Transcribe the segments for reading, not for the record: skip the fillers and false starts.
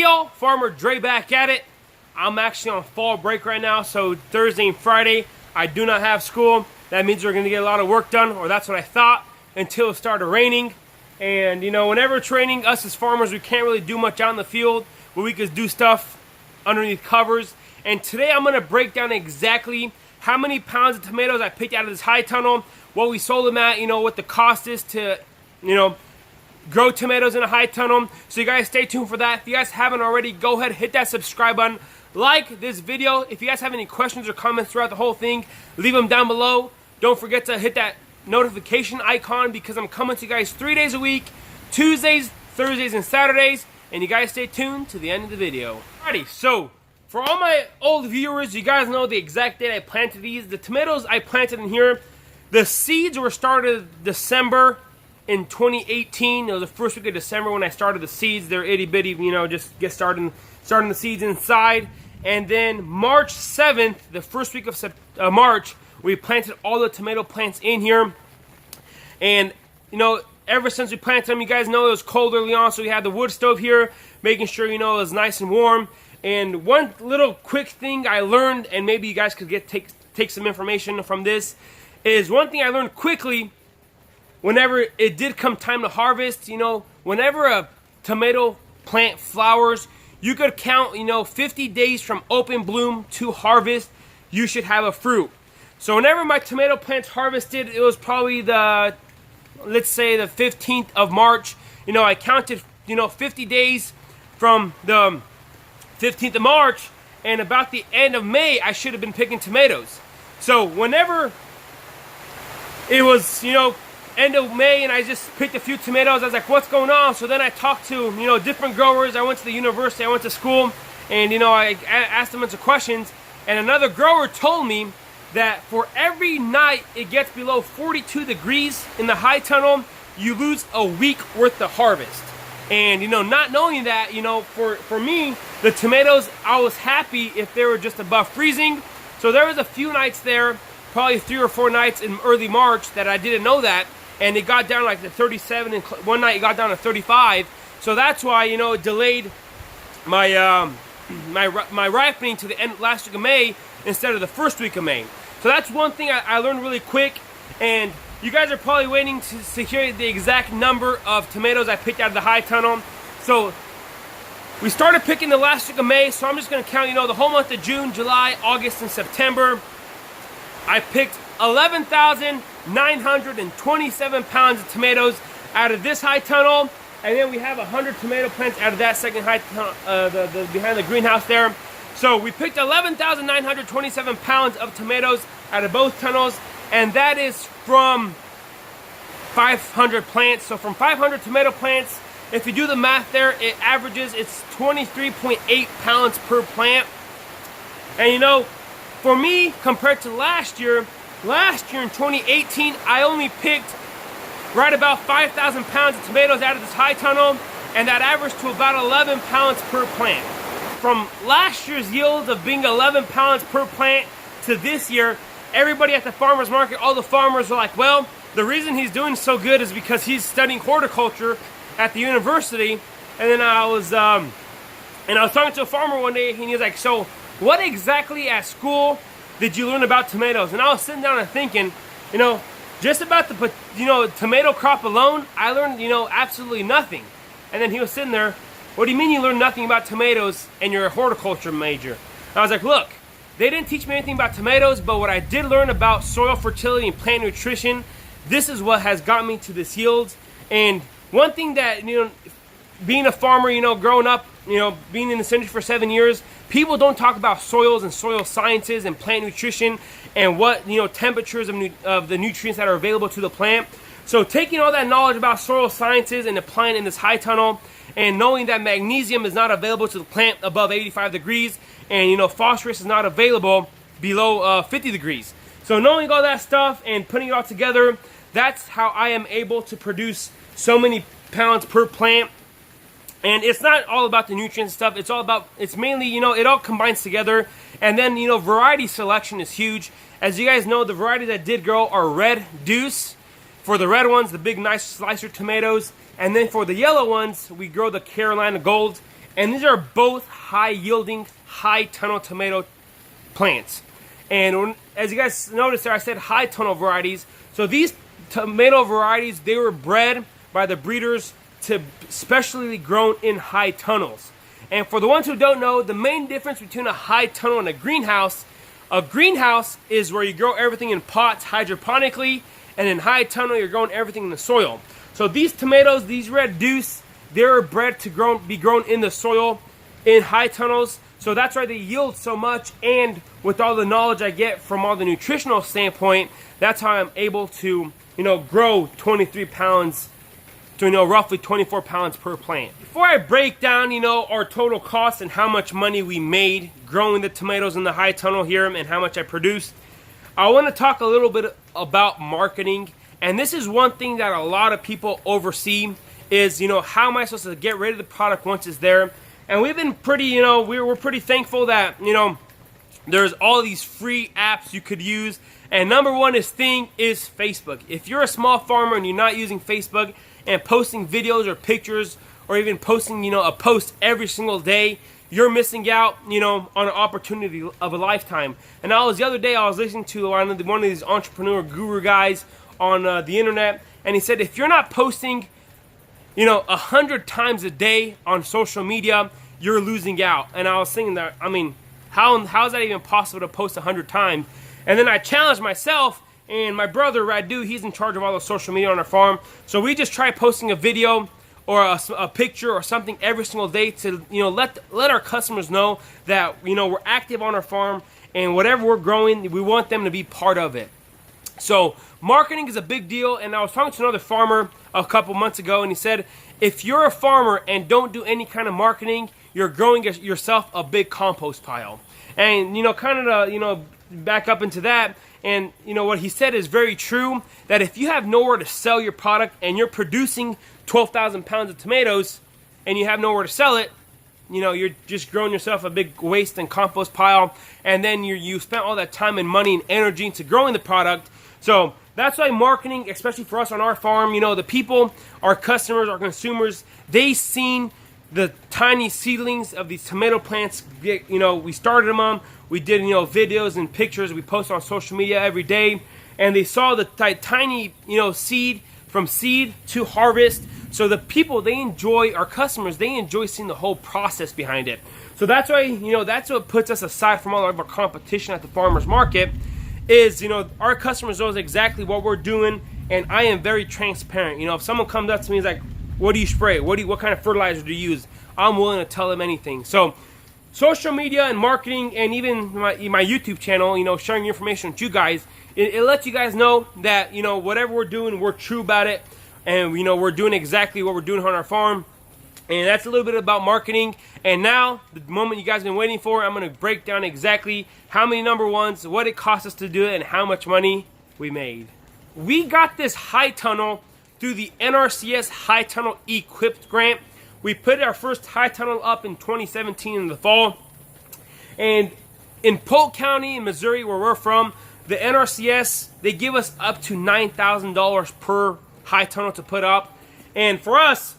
y'all? Farmer Dre back at it. I'm actually on fall break right now, so Thursday and Friday I do not have school. That means we're going to get a lot of work done, or that's what I thought, until it started raining. And you know, whenever it's raining, us as farmers, we can't really do much out in the field, but we could do stuff underneath covers. And today I'm going to break down exactly how many pounds of tomatoes I picked out of this high tunnel, what we sold them at, you know, what the cost is to, you know, grow tomatoes in a high tunnel. So you guys stay tuned for that. If you guys haven't already, go ahead, hit that subscribe button, like this video. If you guys have any questions or comments throughout the whole thing, leave them down below. Don't forget to hit that notification icon, because I'm coming to you guys 3 days a week, Tuesdays, Thursdays, and Saturdays. And you guys stay tuned to the end of the video. Alrighty, so for all my old viewers, you guys know the exact date I planted these. The tomatoes I planted in here, the seeds were started December in 2018. It was the first week of December when I started the seeds. They're itty bitty, you know, just get starting the seeds inside. And then March 7th, the first week of March, we planted all the tomato plants in here. And you know, ever since we planted them, you guys know it was cold early on, so we had the wood stove here, making sure, you know, it was nice and warm. And one little quick thing I learned, and maybe you guys could take some information from this, is one thing I learned quickly whenever it did come time to harvest. You know, whenever a tomato plant flowers, you could count, you know, 50 days from open bloom to harvest, you should have a fruit. So whenever my tomato plants harvested, it was probably the, let's say the 15th of March. You know, I counted, you know, 50 days from the 15th of March, and about the end of May, I should have been picking tomatoes. So whenever it was, you know, end of May, and I just picked a few tomatoes, I was like, what's going on? So then I talked to, you know, different growers. I went to the university, I went to school, and, you know, I asked them a bunch of questions, and another grower told me that for every night it gets below 42 degrees in the high tunnel, you lose a week worth of harvest. And, you know, not knowing that, you know, for me, the tomatoes, I was happy if they were just above freezing. So there was a few nights there, probably 3 or 4 nights in early March, that I didn't know that. And it got down like to 37, and one night it got down to 35. So that's why, you know, it delayed my my ripening to the end last week of May instead of the first week of May. So that's one thing I learned really quick. And you guys are probably waiting to hear the exact number of tomatoes I picked out of the high tunnel. So we started picking the last week of May, so I'm just going to count, you know, the whole month of June, July, August, and September. I picked 11,927 pounds of tomatoes out of this high tunnel, and then we have 100 tomato plants out of that second high tunnel, behind the greenhouse there. So we picked 11,927 pounds of tomatoes out of both tunnels, and that is from 500 plants. So from 500 tomato plants, if you do the math there, it averages, it's 23.8 pounds per plant. And you know, for me, compared to last year in 2018, I only picked right about 5,000 pounds of tomatoes out of this high tunnel, and that averaged to about 11 pounds per plant. From last year's yield of being 11 pounds per plant to this year, everybody at the farmer's market, all the farmers were like, well, the reason he's doing so good is because he's studying horticulture at the university. And then I was talking to a farmer one day, and he was like, so what exactly at school did you learn about tomatoes? And I was sitting down and thinking, you know, just about the, you know, tomato crop alone, I learned, you know, absolutely nothing. And then he was sitting there, what do you mean you learned nothing about tomatoes and you're a horticulture major? And I was like, look, they didn't teach me anything about tomatoes, but what I did learn about soil fertility and plant nutrition, this is what has got me to this yield. And one thing that, you know, being a farmer, you know, growing up, you know, being in this industry for 7 years, people don't talk about soils and soil sciences and plant nutrition and what, you know, temperatures of the nutrients that are available to the plant. So taking all that knowledge about soil sciences and applying in this high tunnel, and knowing that magnesium is not available to the plant above 85 degrees, and, you know, phosphorus is not available below 50 degrees. So knowing all that stuff and putting it all together, that's how I am able to produce so many pounds per plant. And it's not all about the nutrients and stuff. It's all about, it's mainly, you know, it all combines together. And then, you know, variety selection is huge. As you guys know, the varieties that did grow are Red Deuce. For the red ones, the big nice slicer tomatoes. And then for the yellow ones, we grow the Carolina Gold. And these are both high yielding, high tunnel tomato plants. And as you guys noticed there, I said high tunnel varieties. So these tomato varieties, they were bred by the breeders to specially grown in high tunnels. And for the ones who don't know, the main difference between a high tunnel and a greenhouse is where you grow everything in pots hydroponically, and in high tunnel you're growing everything in the soil. So these tomatoes, these red deuce, they're bred to be grown in the soil in high tunnels. So that's why they yield so much, and with all the knowledge I get from all the nutritional standpoint, that's how I'm able to, grow 23 pounds to, roughly 24 pounds per plant. Before I break down, our total cost and how much money we made growing the tomatoes in the high tunnel here and how much I produced, I want to talk a little bit about marketing. And this is one thing that a lot of people oversee is, how am I supposed to get rid of the product once it's there? And we've been pretty, we're pretty thankful that, there's all these free apps you could use. And number one is Facebook. If you're a small farmer and you're not using Facebook and posting videos or pictures or even posting, a post every single day, you're missing out, on an opportunity of a lifetime. And the other day I was listening to one of these entrepreneur guru guys on the internet, and he said if you're not posting 100 times a day on social media, you're losing out. And I was thinking that, how is that even possible to post 100 times? And then I challenged myself, and my brother Radu, he's in charge of all the social media on our farm. So we just try posting a video or a picture or something every single day to let our customers know that we're active on our farm, and whatever we're growing, we want them to be part of it. So marketing is a big deal, and I was talking to another farmer a couple months ago, and he said, if you're a farmer and don't do any kind of marketing, you're growing yourself a big compost pile. And, back up into that, and, what he said is very true, that if you have nowhere to sell your product and you're producing 12,000 pounds of tomatoes and you have nowhere to sell it, you're just growing yourself a big waste and compost pile, and then you spent all that time and money and energy into growing the product. So that's why marketing, especially for us on our farm, the people, our customers, our consumers, they seen the tiny seedlings of these tomato plants. We started them on. We did videos and pictures. We post on social media every day, and they saw the tiny seed from seed to harvest. So the people, they enjoy, our customers, they enjoy seeing the whole process behind it. So that's why that's what puts us aside from all of our competition at the farmers market. Is our customers knows exactly what we're doing, and I am very transparent. If someone comes up to me and is like, what do you spray? What kind of fertilizer do you use? I'm willing to tell them anything. So social media and marketing, and even my YouTube channel, sharing information with you guys, it lets you guys know that whatever we're doing, we're true about it, and we're doing exactly what we're doing on our farm. And that's a little bit about marketing. And now, the moment you guys have been waiting for, I'm going to break down exactly how many number ones, what it cost us to do it, and how much money we made. We got this high tunnel through the NRCS High Tunnel Equipped Grant. We put our first high tunnel up in 2017 in the fall. And in Polk County in Missouri, where we're from, the NRCS, they give us up to $9,000 per high tunnel to put up. And for us,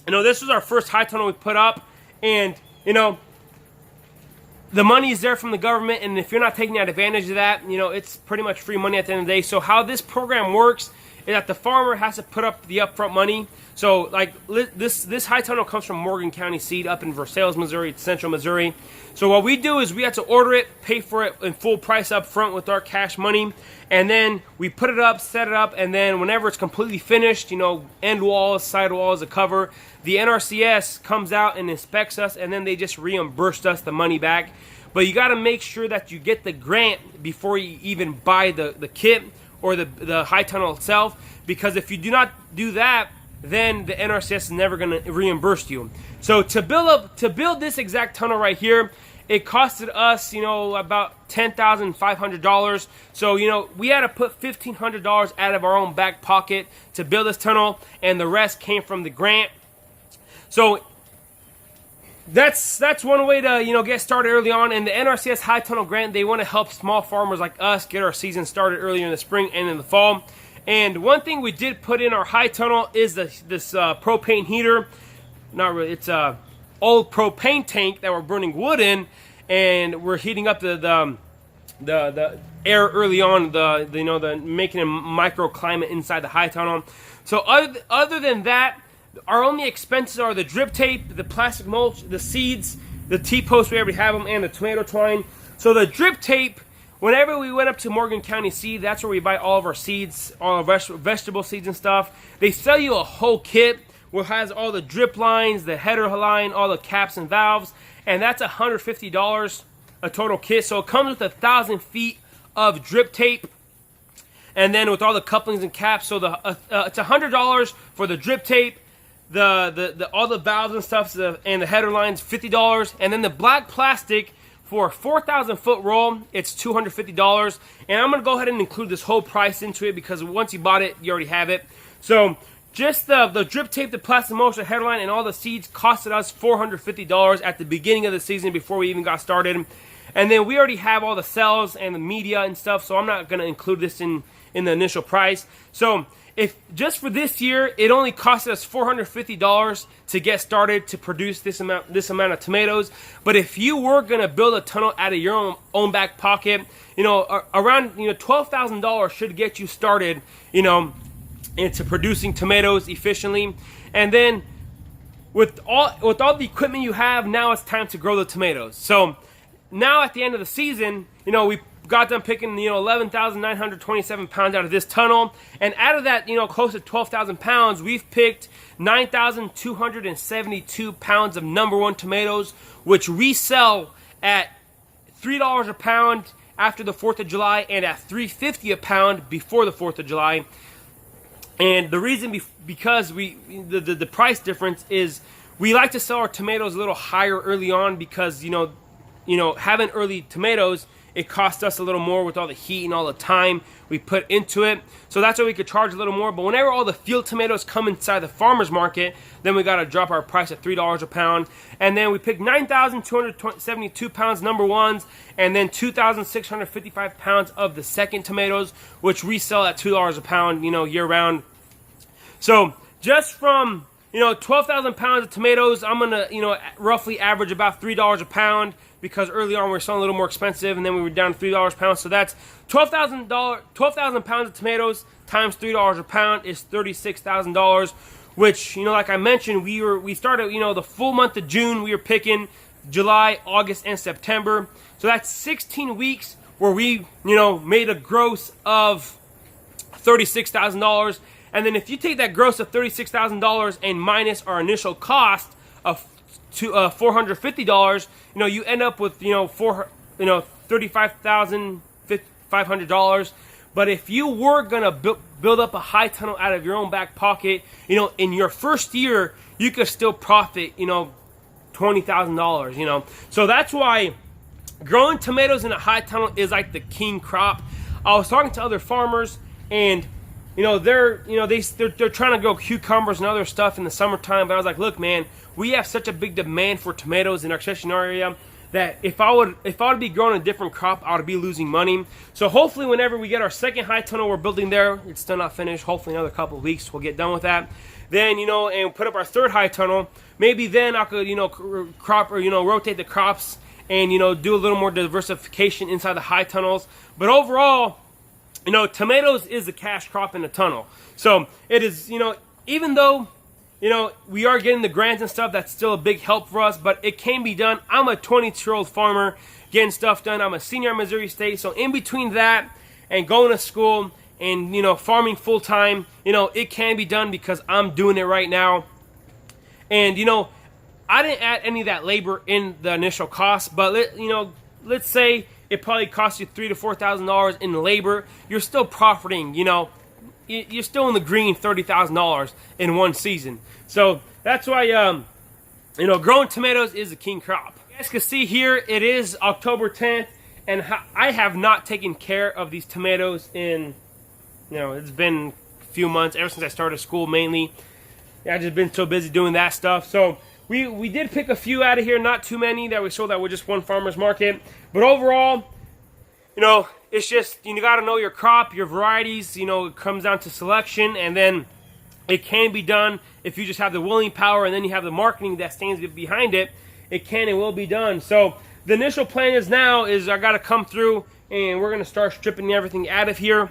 this was our first high tunnel we put up, and the money is there from the government, and if you're not taking advantage of that, it's pretty much free money at the end of the day. So how this program works is that the farmer has to put up the upfront money. So like this high tunnel comes from Morgan County Seed up in Versailles, Missouri, central Missouri. So what we do is we have to order it, pay for it in full price up front with our cash money, and then we put it up, set it up, and then whenever it's completely finished, end walls, side walls, a cover, the NRCS comes out and inspects us, and then they just reimburse us the money back. But you got to make sure that you get the grant before you even buy the kit or the high tunnel itself, because if you do not do that, then the NRCS is never going to reimburse you. So to build this exact tunnel right here, it costed us, about $10,500. So, we had to put $1,500 out of our own back pocket to build this tunnel, and the rest came from the grant. So that's one way to get started early on. And the NRCS High Tunnel Grant, they want to help small farmers like us get our season started earlier in the spring and in the fall. And one thing we did put in our high tunnel is this propane heater. Not really, it's old propane tank that we're burning wood in, and we're heating up the air early on, the making a microclimate inside the high tunnel. So other than that, our only expenses are the drip tape, the plastic mulch, the seeds, the T-posts, we already have them, and the tomato twine. So the drip tape, whenever we went up to Morgan County Seed, that's where we buy all of our seeds, all our vegetable seeds and stuff. They sell you a whole kit which has all the drip lines, the header line, all the caps and valves, and that's $150 a total kit. So it comes with 1,000 feet of drip tape, and then with all the couplings and caps. So it's $100 for the drip tape, all the valves and stuff, and the header lines, $50, and then the black plastic for a 4,000 foot roll, it's $250. And I'm gonna go ahead and include this whole price into it because once you bought it, you already have it. So just the drip tape, the plastic mulch, the header line, and all the seeds costed us $450 at the beginning of the season before we even got started. And then we already have all the cells and the media and stuff, so I'm not gonna include this in the initial price. So if just for this year, it only costed us $450 to get started to produce this amount of tomatoes. But if you were gonna build a tunnel out of your own back pocket, around $12,000 should get you started, into producing tomatoes efficiently. And then with all the equipment you have, now it's time to grow the tomatoes. So now at the end of the season, we got done picking 11,927 pounds out of this tunnel, and out of that close to 12,000 pounds, we've picked 9,272 pounds of #1 tomatoes, which resell at $3 a pound after the 4th of July and at $3.50 a pound before the 4th of July. And the reason because the price difference is we like to sell our tomatoes a little higher early on because having early tomatoes, it costs us a little more with all the heat and all the time we put into it. So that's why we could charge a little more. But whenever all the field tomatoes come inside the farmer's market, then we got to drop our price at $3 a pound. And then we picked 9,272 pounds #1s, and then 2,655 pounds of the second tomatoes, which resell at $2 a pound, year round. So just from 12,000 pounds of tomatoes, I'm gonna roughly average about $3 a pound, because early on we were selling a little more expensive, and then we were down to $3 a pound. So that's 12,000 pounds of tomatoes times $3 a pound is $36,000. Which like I mentioned, we started the full month of June. We were picking July, August, and September. So that's 16 weeks where we made a gross of $36,000. And then if you take that gross of $36,000 and minus our initial cost of $450, you end up with $35,500. But if you were gonna build up a high tunnel out of your own back pocket, in your first year, you could still profit $20,000. So that's why growing tomatoes in a high tunnel is like the king crop. I was talking to other farmers, and they're trying to grow cucumbers and other stuff in the summertime. But I was like, look, man, we have such a big demand for tomatoes in our Cheshire area that if I would be growing a different crop, I would be losing money. So hopefully, whenever we get our second high tunnel we're building there, it's still not finished. Hopefully, another couple of weeks we'll get done with that. Then and put up our third high tunnel. Maybe then I could crop or rotate the crops and do a little more diversification inside the high tunnels. But overall, tomatoes is a cash crop in the tunnel. So it is, even though, we are getting the grants and stuff, that's still a big help for us, but it can be done. I'm a 22-year-old farmer getting stuff done. I'm a senior at Missouri State. So in between that and going to school and, farming full time, it can be done because I'm doing it right now. And, I didn't add any of that labor in the initial cost, but let's say it probably costs you $3,000 to $4,000 in labor. You're still profiting, you're still in the green $30,000 in one season. So that's why, growing tomatoes is a king crop. You guys can see here, it is October 10th, and I have not taken care of these tomatoes in, it's been a few months, ever since I started school mainly. I've just been so busy doing that stuff. So we did pick a few out of here, not too many that we sold that were just one farmer's market. But overall, it's just, you got to know your crop, your varieties. It comes down to selection. And then it can be done if you just have the willing power and then you have the marketing that stands behind it. It can and will be done. So the initial plan is now is I got to come through and we're going to start stripping everything out of here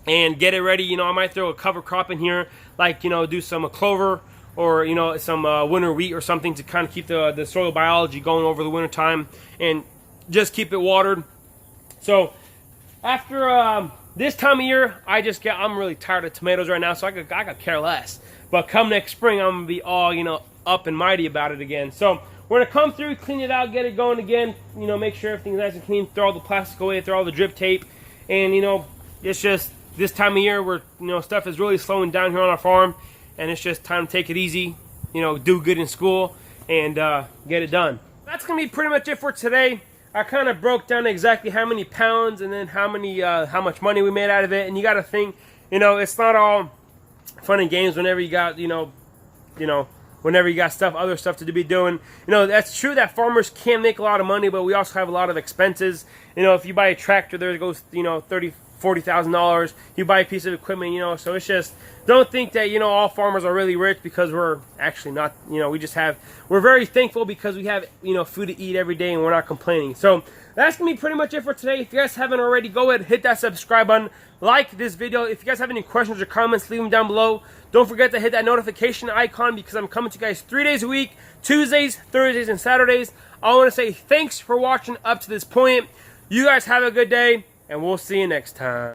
and get it ready. You know, I might throw a cover crop in here, like, you know, do some clover or, you know, some winter wheat or something to kind of keep the soil biology going over the winter time and just keep it watered. So after this time of year, I'm really tired of tomatoes right now, so I could care less. But come next spring, I'm gonna be all, you know, up and mighty about it again. So we're gonna come through, clean it out, get it going again. You know, make sure everything's nice and clean. Throw all the plastic away, throw all the drip tape, and you know, it's just this time of year where, you know, stuff is really slowing down here on our farm, and it's just time to take it easy. You know, do good in school and get it done. That's gonna be pretty much it for today. I kind of broke down exactly how many pounds and then how much money we made out of it. And you got to think, you know, it's not all fun and games whenever you got, whenever you got other stuff to be doing. You know, that's true that farmers can make a lot of money, but we also have a lot of expenses. You know, if you buy a tractor, there goes, you know, $40,000. You buy a piece of equipment, you know, so it's just, don't think that, you know, all farmers are really rich, because we're actually not. You know, we're very thankful because we have, you know, food to eat every day and we're not complaining. So that's gonna be pretty much it for today. If you guys haven't already, go ahead and hit that subscribe button, like this video. If you guys have any questions or comments, leave them down below. Don't forget to hit that notification icon, because I'm coming to you guys 3 days a week, Tuesdays, Thursdays, and Saturdays. I want to say thanks for watching up to this point. You guys have a good day, and we'll see you next time.